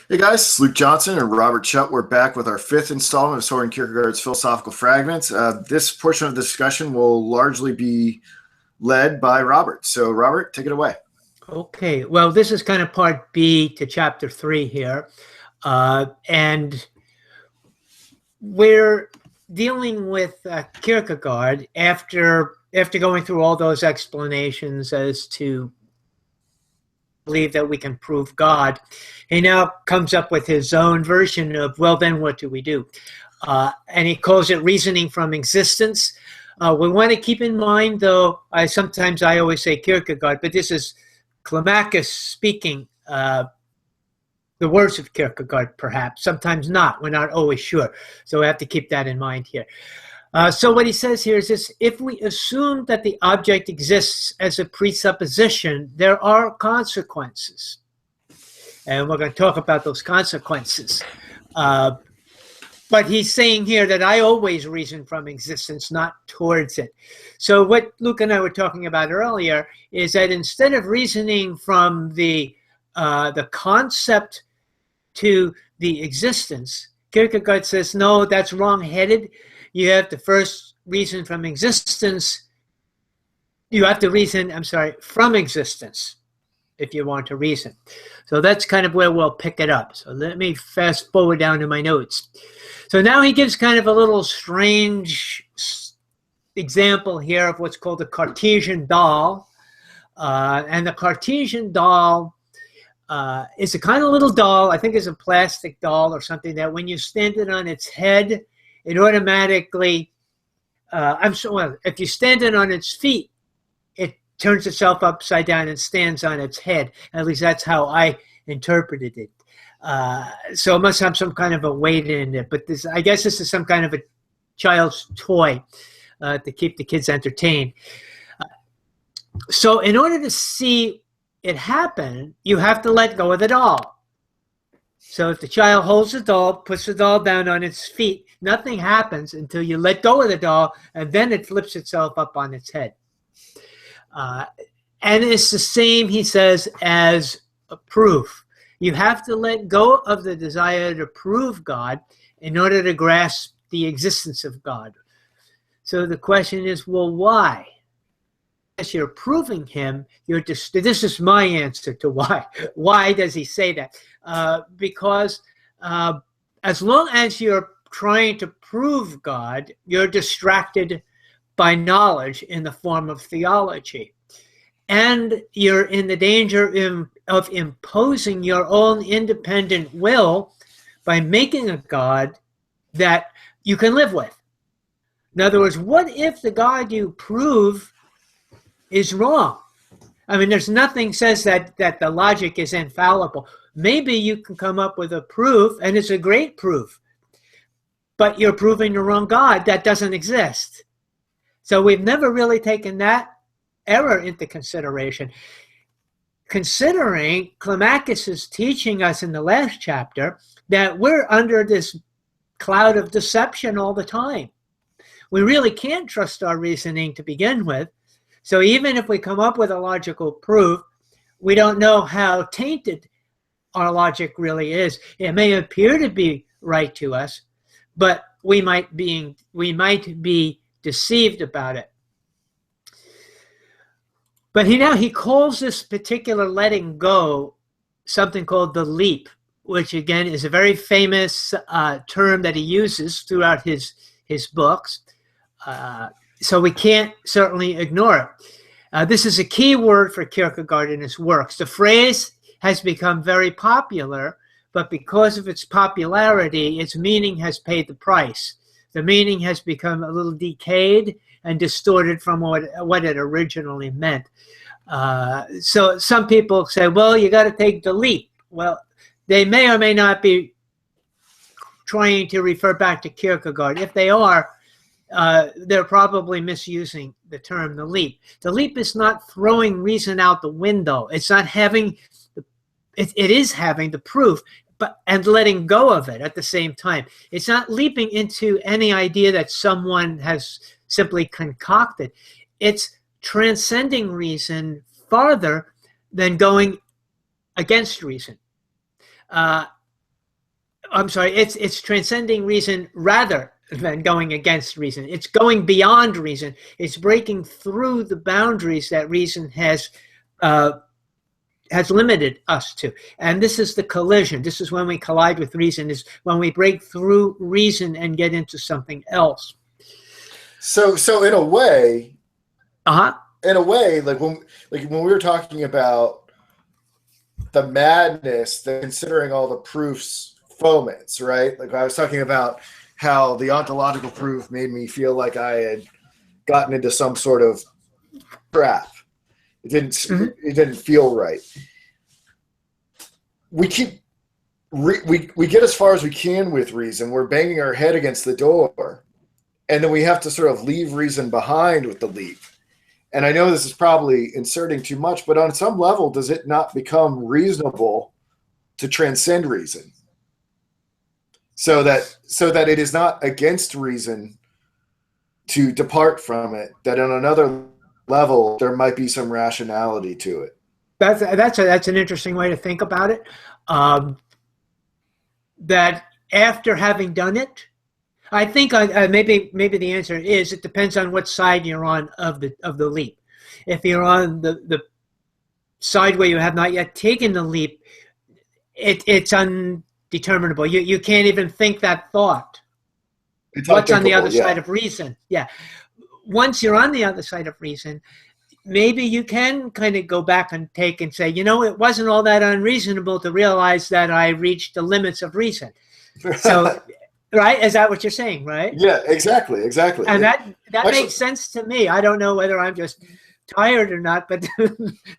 Hey guys, it's Luke Johnson and Robert Schut. We're back with our fifth installment of Soren Kierkegaard's Philosophical Fragments. This portion of the discussion will largely be led by Robert. So, Robert, take it away. Okay, well, this is kind of part B to chapter 3 here. And we're dealing with Kierkegaard after going through all those explanations as to believe that we can prove God. He now comes up with his own version of, well, then what do we do? And he calls it reasoning from existence. We want to keep in mind, though, I always say Kierkegaard, but this is Climacus speaking, the words of Kierkegaard, perhaps, sometimes not. We're not always sure. So we have to keep that in mind here. So what he says here is this: if we assume that the object exists as a presupposition, there are consequences. And we're going to talk about those consequences. But he's saying here that I always reason from existence, not towards it. So what Luke and I were talking about earlier is that instead of reasoning from the concept to the existence, Kierkegaard says, no, that's wrong-headed. You have to first reason from existence. You have to reason, from existence if you want to reason. So that's kind of where we'll pick it up. So let me fast forward down to my notes. So now he gives kind of a little strange example here of what's called a Cartesian doll. And the Cartesian doll is a kind of little doll, I think it's a plastic doll or something, that when you stand it on its head, it automatically, if you stand it on its feet, it turns itself upside down and stands on its head. At least that's how I interpreted it. So it must have some kind of a weight in it. But I guess this is some kind of a child's toy to keep the kids entertained. So in order to see it happen, you have to let go of the doll. So if the child holds the doll, puts the doll down on its feet, nothing happens until you let go of the doll, and then it flips itself up on its head. And it's the same, he says, as a proof. You have to let go of the desire to prove God in order to grasp the existence of God. So the question is, well, why? As you're proving him, this is my answer to why. Why does he say that? Because as long as you're trying to prove God, you're distracted by knowledge in the form of theology. And you're in the danger of imposing your own independent will by making a God that you can live with. In other words, what if the God you prove is wrong? I mean, there's nothing says that the logic is infallible. Maybe you can come up with a proof, and it's a great proof, but you're proving the wrong God. That doesn't exist. So we've never really taken that error into consideration. Considering Climacus is teaching us in the last chapter that we're under this cloud of deception all the time. We really can't trust our reasoning to begin with. So even if we come up with a logical proof, we don't know how tainted our logic really is. It may appear to be right to us, but we might be deceived about it. But he calls this particular letting go something called the leap, which again is a very famous term that he uses throughout his books. So we can't certainly ignore it. This is a key word for Kierkegaard in his works. The phrase has become very popular, but because of its popularity, its meaning has paid the price. The meaning has become a little decayed and distorted from what it originally meant. So some people say, well, you got to take the leap. Well, they may or may not be trying to refer back to Kierkegaard. If they are, they're probably misusing the term the leap. The leap is not throwing reason out the window. It's not having, it is having the proof, and letting go of it at the same time. It's not leaping into any idea that someone has simply concocted. It's transcending reason farther than going against reason. I'm sorry, it's transcending reason rather than going against reason. It's going beyond reason. It's breaking through the boundaries that reason has limited us to. And this is the collision. This is when we collide with reason, is when we break through reason and get into something else. So in a way, Uh-huh. like when we were talking about the madness, that considering all the proofs foments, right? Like I was talking about how the ontological proof made me feel like I had gotten into some sort of trap. It didn't feel right. We get as far as we can with reason. We're banging our head against the door, and then we have to sort of leave reason behind with the leap. And I know this is probably inserting too much, but on some level, does it not become reasonable to transcend reason? So that it is not against reason to depart from it, that on another level there might be some rationality to it. That's an interesting way to think about it. That after having done it, I think maybe the answer is it depends on what side you're on of the leap. If you're on the side where you have not yet taken the leap, it's undeterminable. You can't even think that thought. It's what's on the other yeah. side of reason? Yeah. Once you're on the other side of reason, maybe you can kind of go back and take and say, it wasn't all that unreasonable to realize that I reached the limits of reason. So, right? Is that what you're saying, right? Yeah, exactly. And that makes sense to me. I don't know whether I'm just tired or not, but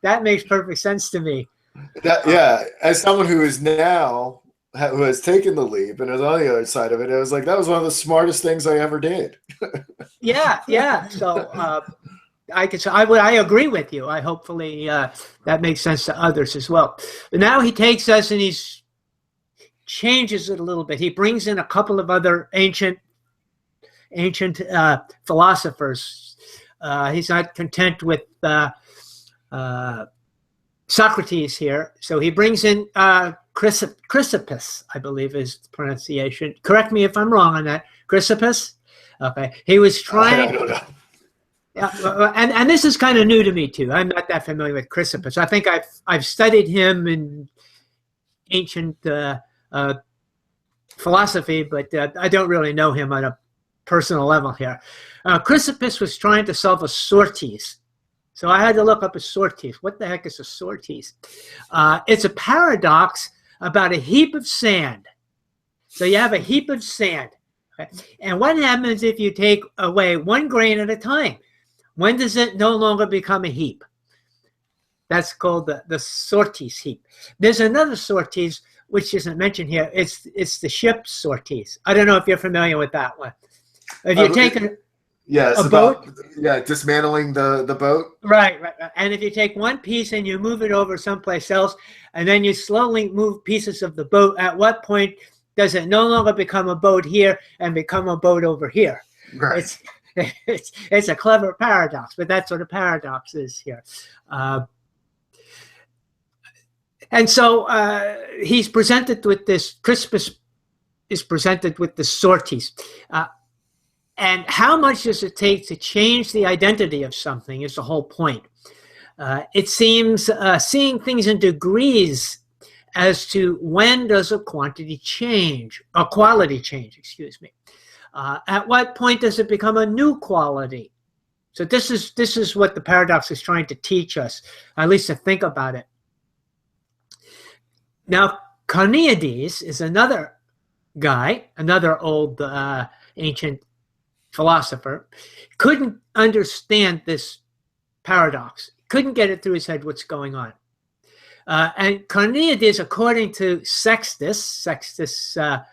that makes perfect sense to me. As someone who has taken the leap and is on the other side of it, I was like, that was one of the smartest things I ever did. Yeah. So I agree with you. I hopefully that makes sense to others as well. But now he takes us and he's changes it a little bit. He brings in a couple of other ancient philosophers. He's not content with Socrates here, so he brings in Chrysippus, I believe is the pronunciation. Correct me if I'm wrong on that. Chrysippus? Okay. He was trying... I don't know. Yeah, and this is kind of new to me too. I'm not that familiar with Chrysippus. I think I've studied him in ancient philosophy, but I don't really know him on a personal level here. Chrysippus was trying to solve a sortes. So I had to look up a sortes. What the heck is a sortes? It's a paradox about a heap of sand. So you have a heap of sand. Okay? And what happens if you take away one grain at a time? When does it no longer become a heap? That's called the sortes heap. There's another sortes which isn't mentioned here. It's the ship sortes. I don't know if you're familiar with that one. If you take a boat, dismantling the boat. Right. And if you take one piece and you move it over someplace else, and then you slowly move pieces of the boat, at what point does it no longer become a boat here and become a boat over here? Right. It's a clever paradox, but that's what a paradox is here. And so he's presented with this, Chrysippus is presented with the sortes. And how much does it take to change the identity of something is the whole point. It seems seeing things in degrees as to when does a quality change, excuse me. At what point does it become a new quality? So this is what the paradox is trying to teach us, at least to think about it. Now, Carneades is another guy, another old ancient philosopher, couldn't understand this paradox, couldn't get it through his head what's going on. And Carneades, according to Sextus, the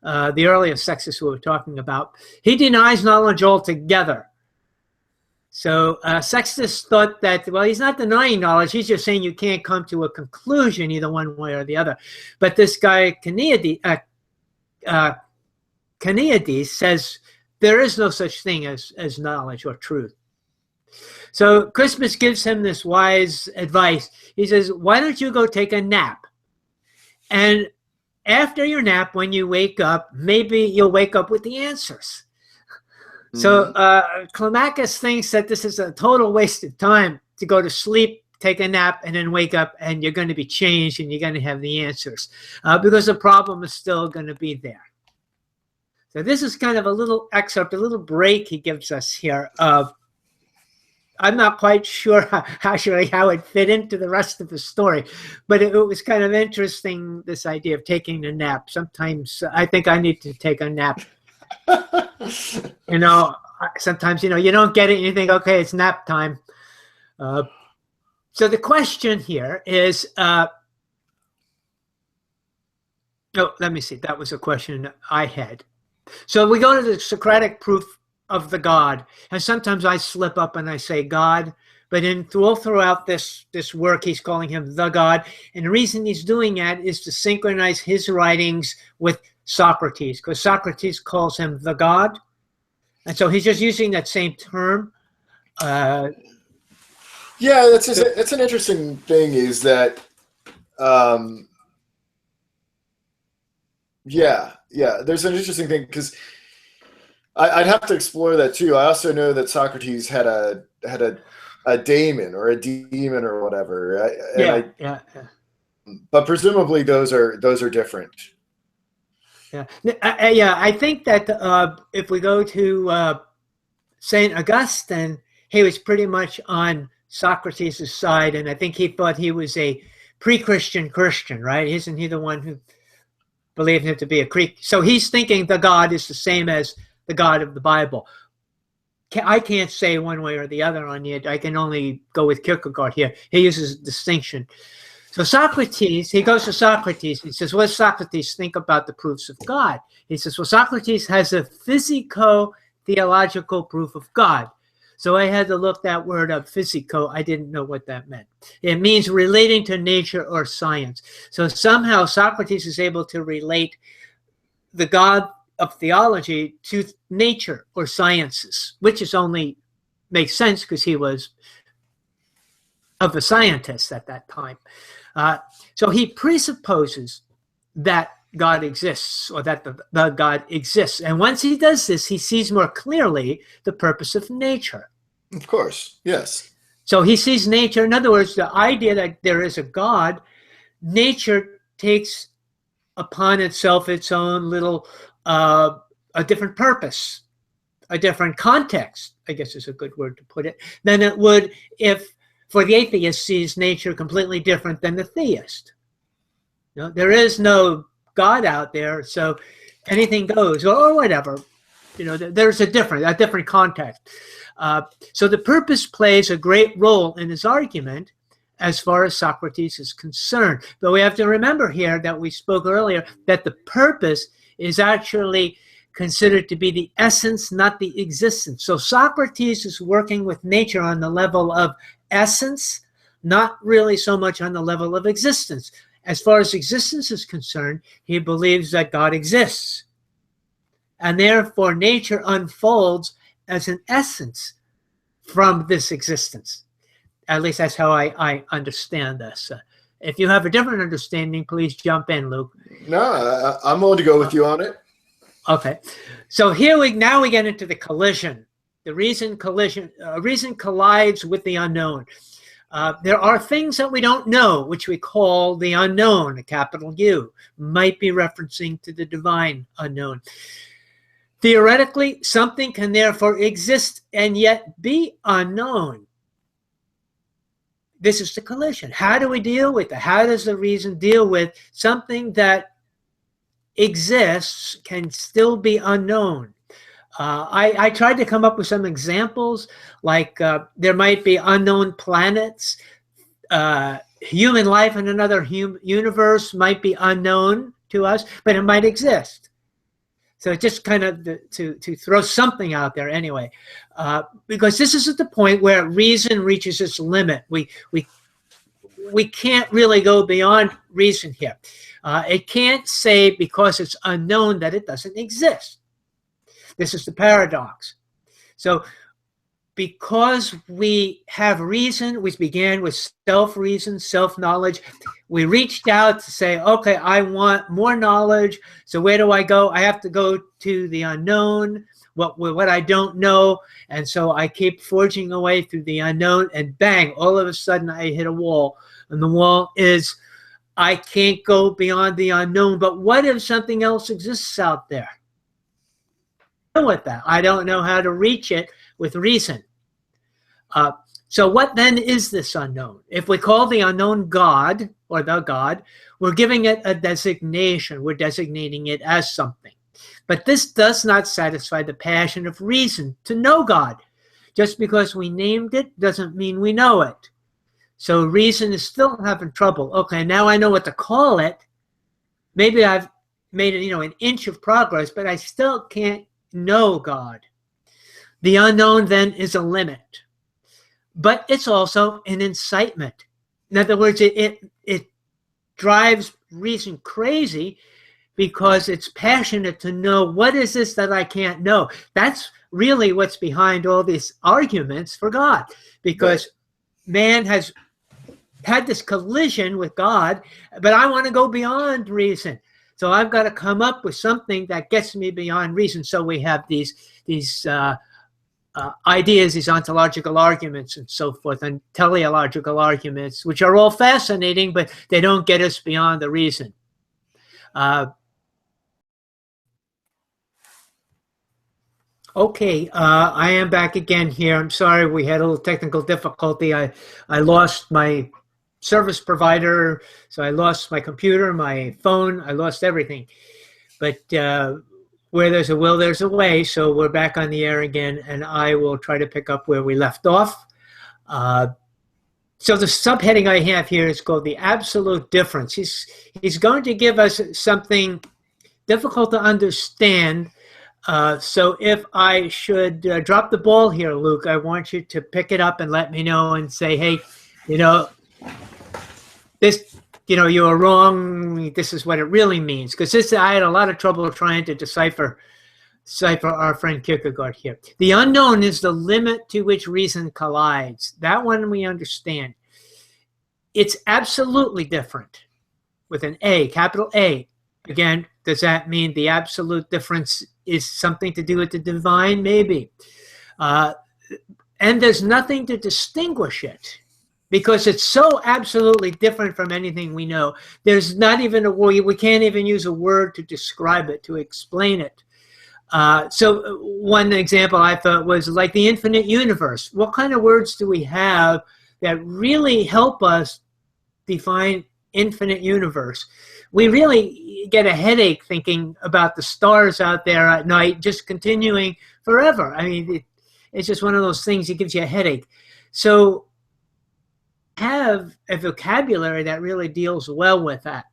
earlier Sextus we were talking about, he denies knowledge altogether. So Sextus thought that, well, he's not denying knowledge, he's just saying you can't come to a conclusion either one way or the other. But this guy, Carneades says there is no such thing as knowledge or truth. So Chrysippus gives him this wise advice. He says, why don't you go take a nap? And after your nap, when you wake up, maybe you'll wake up with the answers. So Climacus thinks that this is a total waste of time to go to sleep, take a nap, and then wake up, and you're going to be changed, and you're going to have the answers, because the problem is still going to be there. So this is kind of a little excerpt, a little break he gives us here. I'm not quite sure how it fit into the rest of the story, but it was kind of interesting, this idea of taking a nap. Sometimes I think I need to take a nap. Sometimes, you don't get it and you think, okay, it's nap time. So the question here is, let me see. That was a question I had. So we go to the Socratic proof of the God. And sometimes I slip up and I say God, but throughout this work, he's calling him the God. And the reason he's doing that is to synchronize his writings with Socrates, because Socrates calls him the God. And so he's just using that same term. Yeah, that's an interesting thing, is that, there's an interesting thing, because I'd have to explore that too. I also know that Socrates had a daemon or a demon or whatever. But presumably those are different. Yeah, I think that if we go to Saint Augustine, he was pretty much on Socrates' side, and I think he thought he was a pre-Christian Christian, right? Isn't he the one who believed him to be a Greek? So he's thinking the God is the same as the God of the Bible. I can't say one way or the other on it. I can only go with Kierkegaard here. He uses a distinction. So Socrates, he goes to Socrates. He says, what does Socrates think about the proofs of God? He says, well, Socrates has a physico-theological proof of God. So I had to look that word up, physico. I didn't know what that meant. It means relating to nature or science. So somehow Socrates is able to relate the God of theology to nature or sciences, which is only makes sense because he was of a scientist at that time. So he presupposes that God exists, or that the God exists. And once he does this, he sees more clearly the purpose of nature. Of course, yes. So he sees nature. In other words, the idea that there is a God, nature takes upon itself its own little, a different purpose, a different context, I guess is a good word to put it, than it would if, for the atheist, sees nature completely different than the theist. There is no God out there, so anything goes, or whatever. There's a different context. So the purpose plays a great role in his argument as far as Socrates is concerned. But we have to remember here that we spoke earlier that the purpose is actually considered to be the essence, not the existence. So Socrates is working with nature on the level of essence, not really so much on the level of existence. As far as existence is concerned, he believes that God exists. And therefore, nature unfolds as an essence from this existence. At least that's how I understand this. If you have a different understanding, please jump in, Luke. No, I'm willing to go with you on it. Okay. So here we get into the collision. The reason collides with the unknown. There are things that we don't know, which we call the unknown, a capital U, might be referencing to the divine unknown. Theoretically, something can therefore exist and yet be unknown. This is the collision. How do we deal with it? How does the reason deal with something that exists can still be unknown? I tried to come up with some examples, like there might be unknown planets. Human life in another universe might be unknown to us, but it might exist. So just kind of to throw something out there anyway, because this is at the point where reason reaches its limit. We can't really go beyond reason here. It can't say because it's unknown that it doesn't exist. This is the paradox. So because we have reason, we began with self-reason, self-knowledge. We reached out to say, okay, I want more knowledge. So where do I go? I have to go to the unknown, what I don't know. And so I keep forging away through the unknown, and bang, all of a sudden I hit a wall. And the wall is, I can't go beyond the unknown. But what if something else exists out there? With that, I don't know how to reach it with reason. So what then is this unknown? If we call the unknown God, or the God, we're giving it a designation. We're designating it as something. But this does not satisfy the passion of reason to know God. Just because we named it doesn't mean we know it. So reason is still having trouble. Okay, now I know what to call it. Maybe I've made it, an inch of progress, but I still can't know God. The unknown then is a limit, but it's also an incitement. In other words, it drives reason crazy because it's passionate to know, what is this that I can't know? That's really what's behind all these arguments for God, because man has had this collision with God, but I want to go beyond reason. So I've got to come up with something that gets me beyond reason. So we have these ideas, these ontological arguments and so forth, and teleological arguments, which are all fascinating, but they don't get us beyond the reason. Okay, I am back again here. I'm sorry, we had a little technical difficulty. I lost my service provider, so I lost my computer, my phone, I lost everything. But where there's a will, there's a way. So we're back on the air again, and I will try to pick up where we left off. So the subheading I have here is called the absolute difference. He's going to give us something difficult to understand. So if I should drop the ball here, Luke, I want you to pick it up and let me know and say, hey, this, you are wrong. This is what it really means. Because I had a lot of trouble trying to decipher our friend Kierkegaard here. The unknown is the limit to which reason collides. That one we understand. It's absolutely different with an A, capital A. Again, does that mean the absolute difference is something to do with the divine? Maybe. And there's nothing to distinguish it, because it's so absolutely different from anything we know. There's not even a word, we can't even use a word to describe it, to explain it. So one example I thought was like the infinite universe. What kind of words do we have that really help us define infinite universe? We really get a headache thinking about the stars out there at night just continuing forever. I mean, it's just one of those things that gives you a headache. So have a vocabulary that really deals well with that.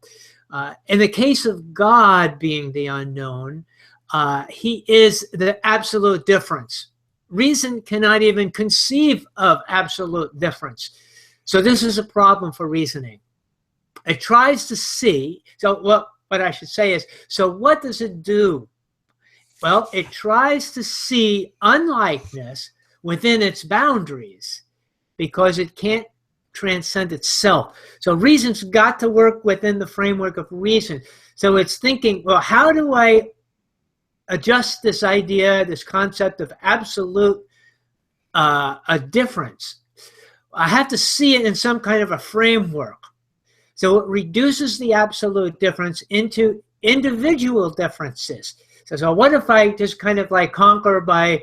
In the case of God being the unknown, he is the absolute difference. Reason cannot even conceive of absolute difference. So this is a problem for reasoning. It tries to see, so what I should say is, so what does it do? Well, it tries to see unlikeness within its boundaries because it can't transcend itself. So reason's got to work within the framework of reason. So it's thinking, well, how do I adjust this idea, this concept of absolute a difference? I have to see it in some kind of a framework. So it reduces the absolute difference into individual differences. So what if I just kind of like conquer by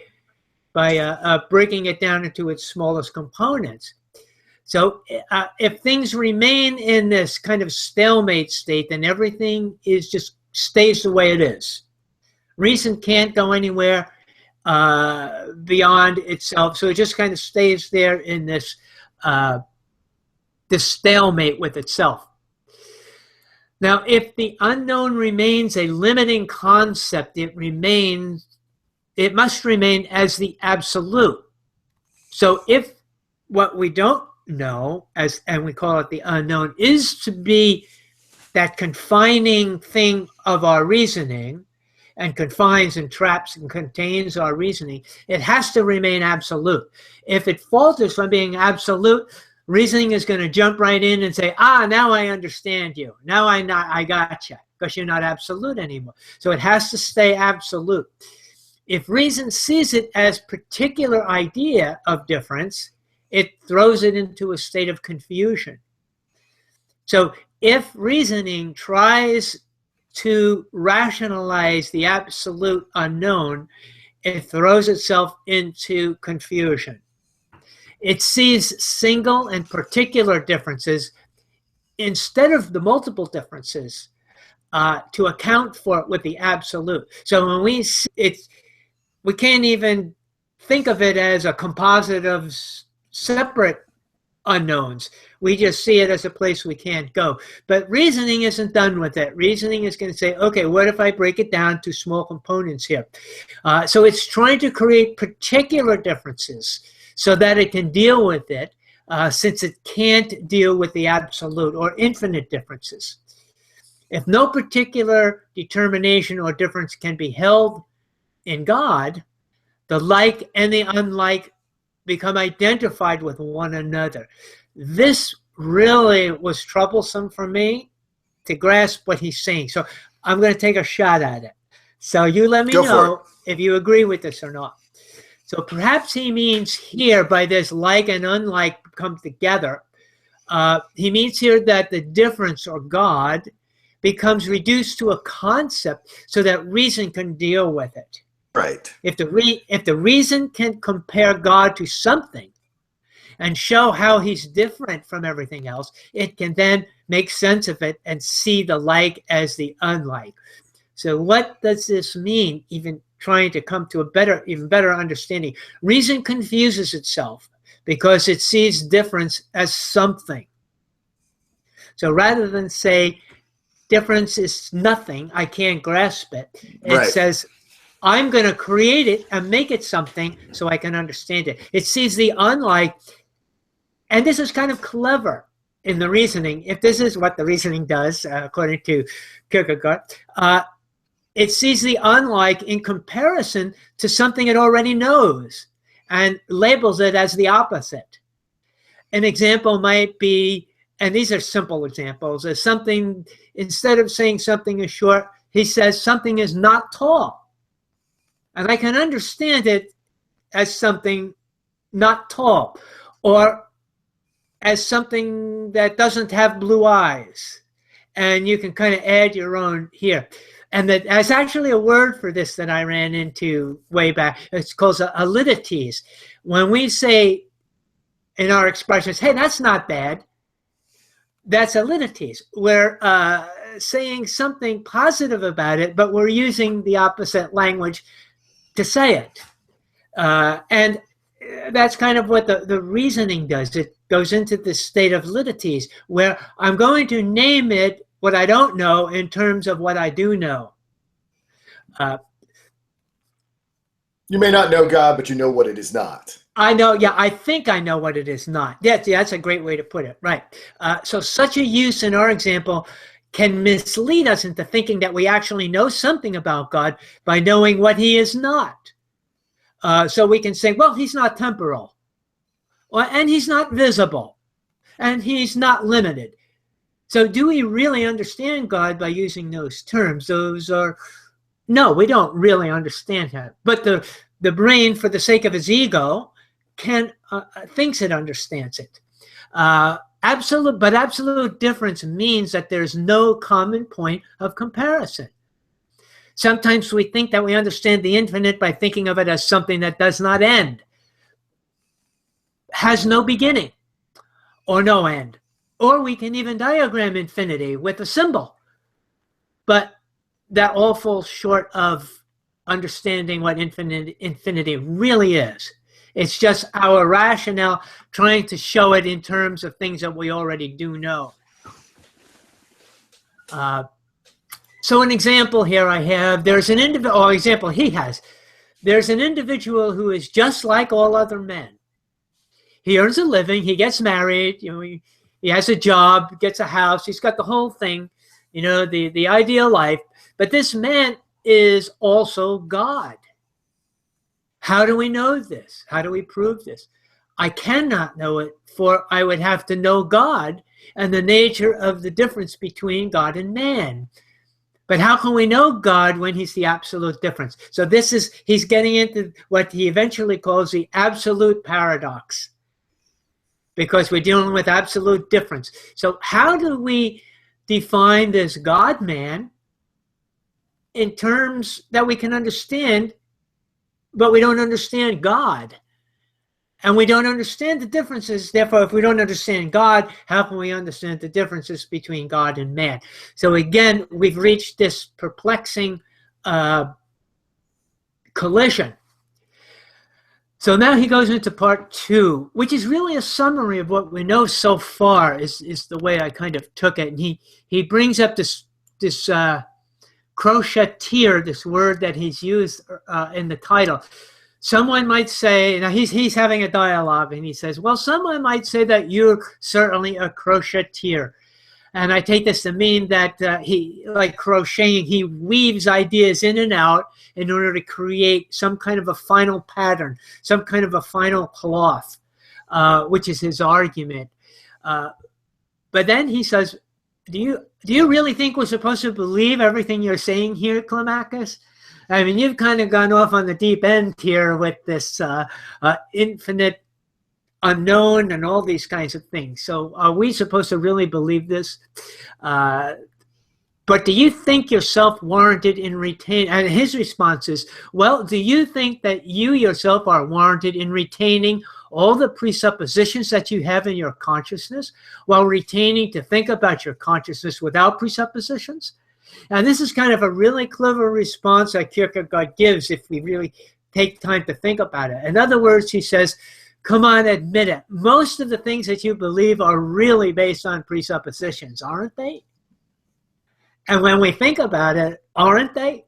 breaking it down into its smallest components? So if things remain in this kind of stalemate state, then everything just stays the way it is. Reason can't go anywhere beyond itself, so it just kind of stays there in this stalemate with itself. Now, if the unknown remains a limiting concept, it must remain as the absolute. So if what we don't know, and we call it the unknown, is to be that confining thing of our reasoning, and confines and traps and contains our reasoning, it has to remain absolute. If it falters from being absolute, reasoning is going to jump right in and say, now I understand you. Now I gotcha, because you're not absolute anymore. So it has to stay absolute. If reason sees it as particular idea of difference, it throws it into a state of confusion. So if reasoning tries to rationalize the absolute unknown, it throws itself into confusion. It sees single and particular differences instead of the multiple differences to account for it with the absolute. So when we see it, we can't even think of it as a composite of separate unknowns. We just see it as a place we can't go. But reasoning isn't done with it. Reasoning is going to say, okay, what if I break it down to small components here? So it's trying to create particular differences so that it can deal with it, since it can't deal with the absolute or infinite differences. If no particular determination or difference can be held in God, the like and the unlike become identified with one another. This really was troublesome for me to grasp what he's saying. So I'm going to take a shot at it. So you let me know if you agree with this or not. So perhaps he means here by this like and unlike come together. He means here that the difference or God becomes reduced to a concept so that reason can deal with it. Right. If the reason can compare God to something and show how he's different from everything else, it can then make sense of it and see the like as the unlike. So what does this mean, even trying to come to a even better understanding? Reason confuses itself because it sees difference as something. So rather than say difference is nothing, I can't grasp it, it says, I'm going to create it and make it something so I can understand it. It sees the unlike, and this is kind of clever in the reasoning. If this is what the reasoning does, according to Kierkegaard, it sees the unlike in comparison to something it already knows and labels it as the opposite. An example might be, and these are simple examples, as something, instead of saying something is short, he says something is not tall. And I can understand it as something not tall, or as something that doesn't have blue eyes. And you can kind of add your own here. And that there's actually a word for this that I ran into way back. It's called a lidites. When we say in our expressions, hey, that's not bad, that's a lidites. We're saying something positive about it, but we're using the opposite language to say it. And that's kind of what the reasoning does. It goes into this state of lidites where I'm going to name it what I don't know in terms of what I do know. You may not know God, but you know what it is not. I know, yeah, I think I know what it is not. That's a great way to put it, right. So such a use in our example can mislead us into thinking that we actually know something about God by knowing what he is not. So we can say, well, he's not temporal, and he's not visible, and he's not limited. So do we really understand God by using those terms? No, we don't really understand him. But the brain, for the sake of his ego, thinks it understands it. Absolute difference means that there's no common point of comparison. Sometimes we think that we understand the infinite by thinking of it as something that does not end, has no beginning or no end. Or we can even diagram infinity with a symbol. But that all falls short of understanding what infinity really is. It's just our rationale trying to show it in terms of things that we already do know. So an example here I have, there's an example he has. There's an individual who is just like all other men. He earns a living, he gets married, he has a job, gets a house, he's got the whole thing, the ideal life. But this man is also God. How do we know this? How do we prove this? I cannot know it, for I would have to know God and the nature of the difference between God and man. But how can we know God when he's the absolute difference? So he's getting into what he eventually calls the absolute paradox, because we're dealing with absolute difference. So how do we define this God-man in terms that we can understand, but we don't understand God? And we don't understand the differences. Therefore, if we don't understand God, how can we understand the differences between God and man? So again, we've reached this perplexing collision. So now he goes into part 2, which is really a summary of what we know so far, is the way I kind of took it. And he brings up this crocheteer, this word that he's used in the title. Someone might say, now he's having a dialogue, and he says, well, someone might say that you're certainly a crocheteer. And I take this to mean that he, like crocheting, he weaves ideas in and out in order to create some kind of a final pattern, some kind of a final cloth, which is his argument. But then he says, do you really think we're supposed to believe everything you're saying here, Climacus? I mean, you've kind of gone off on the deep end here with this infinite unknown and all these kinds of things. So are we supposed to really believe this? But do you think yourself warranted in retaining? And his response is, well, do you think that you yourself are warranted in retaining all the presuppositions that you have in your consciousness while retaining to think about your consciousness without presuppositions? And this is kind of a really clever response that Kierkegaard gives if we really take time to think about it. In other words, he says, come on, admit it. Most of the things that you believe are really based on presuppositions, aren't they? And when we think about it, aren't they?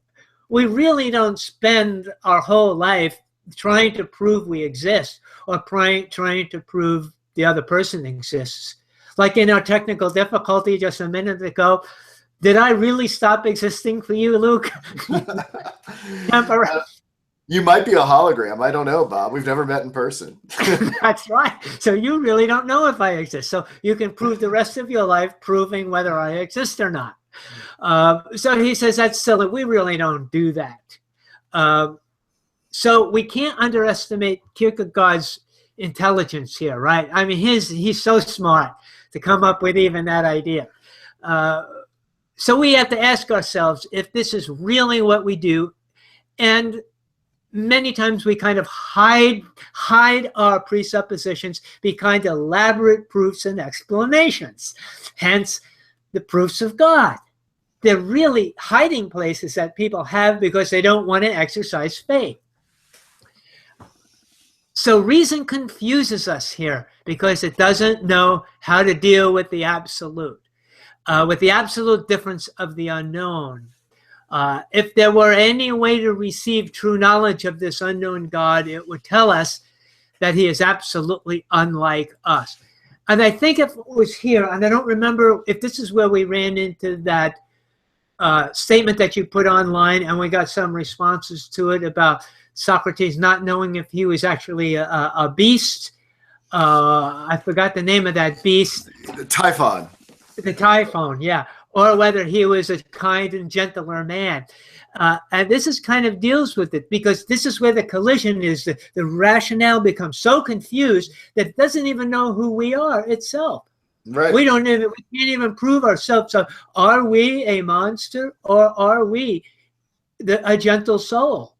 We really don't spend our whole life trying to prove we exist or trying to prove the other person exists. Like in our technical difficulty just a minute ago, did I really stop existing for you, Luke? You might be a hologram. I don't know, Bob. We've never met in person. That's right. So you really don't know if I exist. So you can prove the rest of your life proving whether I exist or not. So he says that's silly. We really don't do that. So we can't underestimate Kierkegaard's intelligence here, right? I mean, he's so smart to come up with even that idea. So we have to ask ourselves if this is really what we do. And many times we kind of hide our presuppositions behind elaborate proofs and explanations. Hence, the proofs of God. They're really hiding places that people have because they don't want to exercise faith. So reason confuses us here because it doesn't know how to deal with the absolute difference of the unknown. If there were any way to receive true knowledge of this unknown God, it would tell us that he is absolutely unlike us. And I think if it was here, and I don't remember if this is where we ran into that statement that you put online, and we got some responses to it about Socrates not knowing if he was actually a beast. I forgot the name of that beast. The Typhon. The Typhon, yeah. Or whether he was a kind and gentler man. And this is kind of deals with it because this is where the collision is. The rationale becomes so confused that it doesn't even know who we are itself. Right. We can't even prove ourselves. So are we a monster or are we a gentle soul?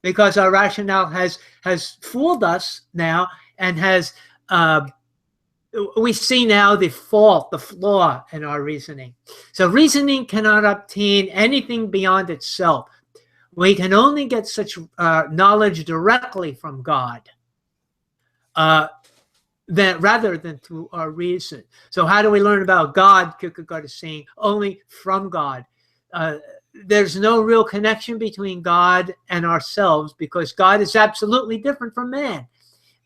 Because our rationale has fooled us now and has we see now the fault, the flaw in our reasoning. So reasoning cannot obtain anything beyond itself. We can only get such knowledge directly from God rather than through our reason. So how do we learn about God? Kierkegaard is saying only from God. There's no real connection between God and ourselves because God is absolutely different from man.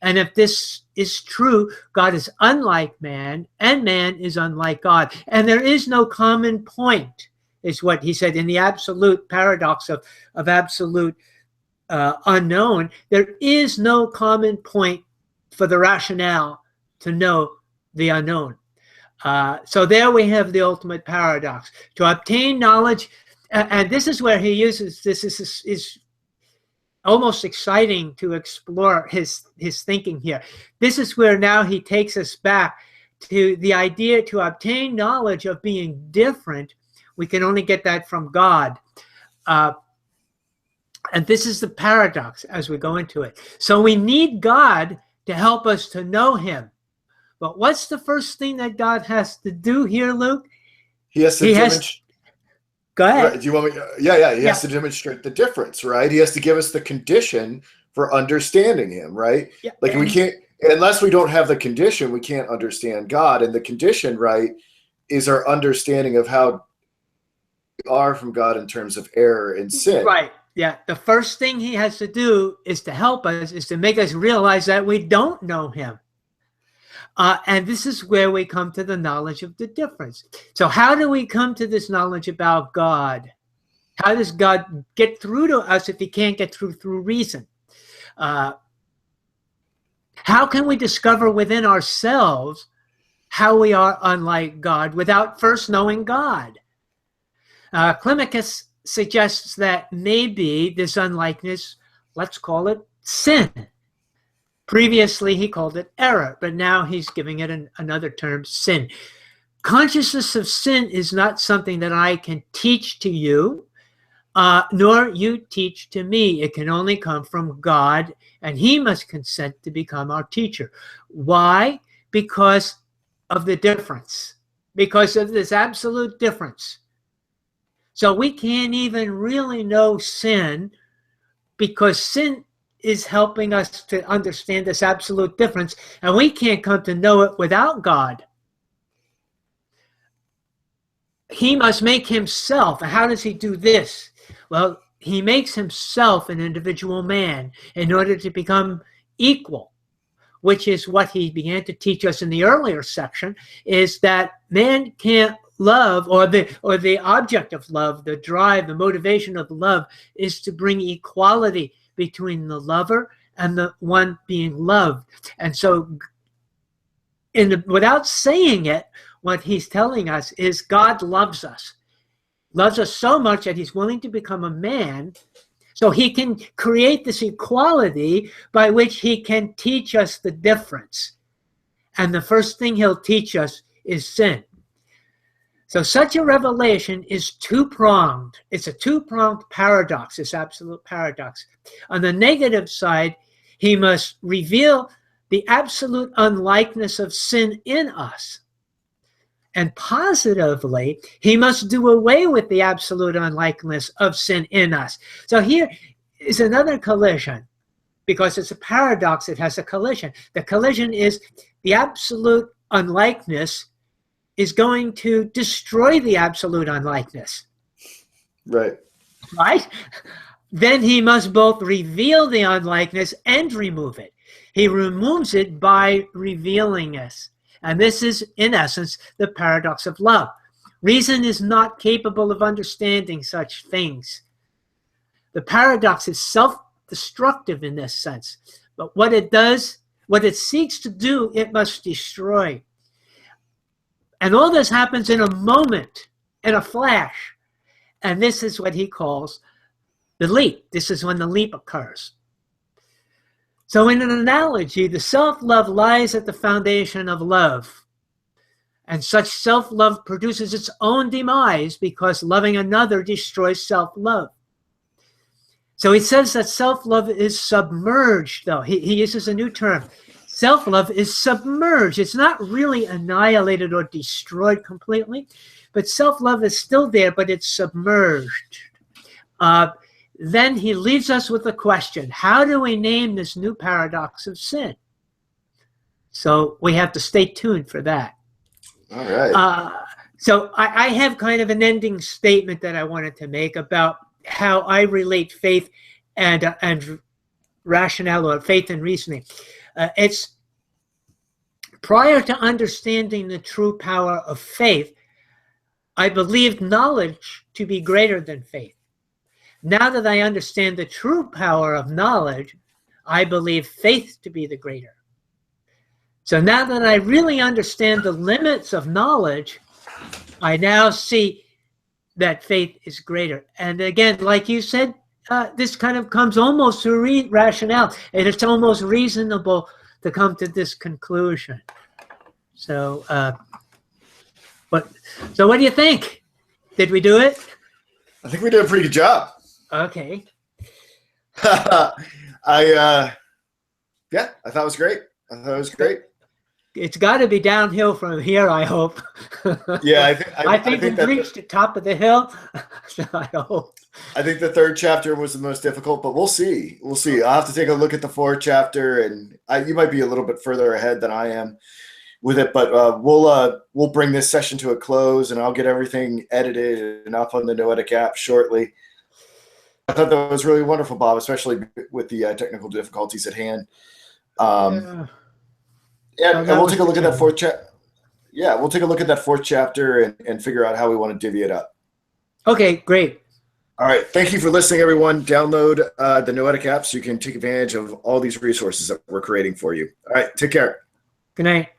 And if this is true, God is unlike man and man is unlike God. And there is no common point is what he said in the absolute paradox of absolute unknown. There is no common point for the rationale to know the unknown. So there we have the ultimate paradox. To obtain knowledge, and this is where he uses this is almost exciting to explore his thinking here. This is where now he takes us back to the idea to obtain knowledge of being different. We can only get that from God. And this is the paradox as we go into it. So we need God to help us to know him. But what's the first thing that God has to do here, Luke? He has to demonstrate. Go ahead. Right. Do you want me? Yeah. He has to demonstrate the difference, right? He has to give us the condition for understanding him, right? Yeah. Like we can't, unless we don't have the condition, we can't understand God. And the condition, right, is our understanding of how we are from God in terms of error and sin. Right. Yeah. The first thing he has to do is to help us, is to make us realize that we don't know him. And this is where we come to the knowledge of the difference. So how do we come to this knowledge about God? How does God get through to us if he can't get through reason? How can we discover within ourselves how we are unlike God without first knowing God? Climacus suggests that maybe this unlikeness, let's call it sin. Previously, he called it error, but now he's giving it another term, sin. Consciousness of sin is not something that I can teach to you, nor you teach to me. It can only come from God, and he must consent to become our teacher. Why? Because of the difference, because of this absolute difference. So we can't even really know sin, because sin is helping us to understand this absolute difference, and we can't come to know it without God. He must make himself. And how does he do this? Well, he makes himself an individual man in order to become equal, which is what he began to teach us in the earlier section, is that man can't love, or the object of love, the drive, the motivation of love, is to bring equality between the lover and the one being loved. And so without saying it, what he's telling us is God loves us so much that he's willing to become a man so he can create this equality by which he can teach us the difference. And the first thing he'll teach us is sin. So such a revelation is two-pronged. It's a two-pronged paradox, this absolute paradox. On the negative side, he must reveal the absolute unlikeness of sin in us. And positively, he must do away with the absolute unlikeness of sin in us. So here is another collision. Because it's a paradox, it has a collision. The collision is the absolute unlikeness is going to destroy the absolute unlikeness. Right. Right? Then he must both reveal the unlikeness and remove it. He removes it by revealing us. And this is, in essence, the paradox of love. Reason is not capable of understanding such things. The paradox is self-destructive in this sense. But what it does, what it seeks to do, it must destroy. And all this happens in a moment, in a flash. And this is what he calls the leap. This is when the leap occurs. So in an analogy, the self-love lies at the foundation of love. And such self-love produces its own demise because loving another destroys self-love. So he says that self-love is submerged, though. He uses a new term. Self-love is submerged. It's not really annihilated or destroyed completely, but self-love is still there, but it's submerged. Then he leaves us with a question. How do we name this new paradox of sin? So we have to stay tuned for that. All right. So I have kind of an ending statement that I wanted to make about how I relate faith and rationale, or faith and reasoning. It's prior to understanding the true power of faith, I believed knowledge to be greater than faith. Now that I understand the true power of knowledge, I believe faith to be the greater. So now that I really understand the limits of knowledge, I now see that faith is greater. And again, like you said, this kind of comes almost to rationale, and it's almost reasonable to come to this conclusion. So, what do you think? Did we do it? I think we did a pretty good job. Okay. I thought it was great. It's got to be downhill from here, I hope. Yeah, I think we've reached the top of the hill. So I hope. I think the third chapter was the most difficult, but we'll see. I'll have to take a look at the fourth chapter, and you might be a little bit further ahead than I am with it. But we'll bring this session to a close, and I'll get everything edited and up on the Noetic app shortly. I thought that was really wonderful, Bob, especially with the technical difficulties at hand. And we'll take a look at that fourth chapter. Yeah, we'll take a look at that fourth chapter and figure out how we want to divvy it up. Okay, great. All right. Thank you for listening, everyone. Download the Noetic app so you can take advantage of all these resources that we're creating for you. All right. Take care. Good night.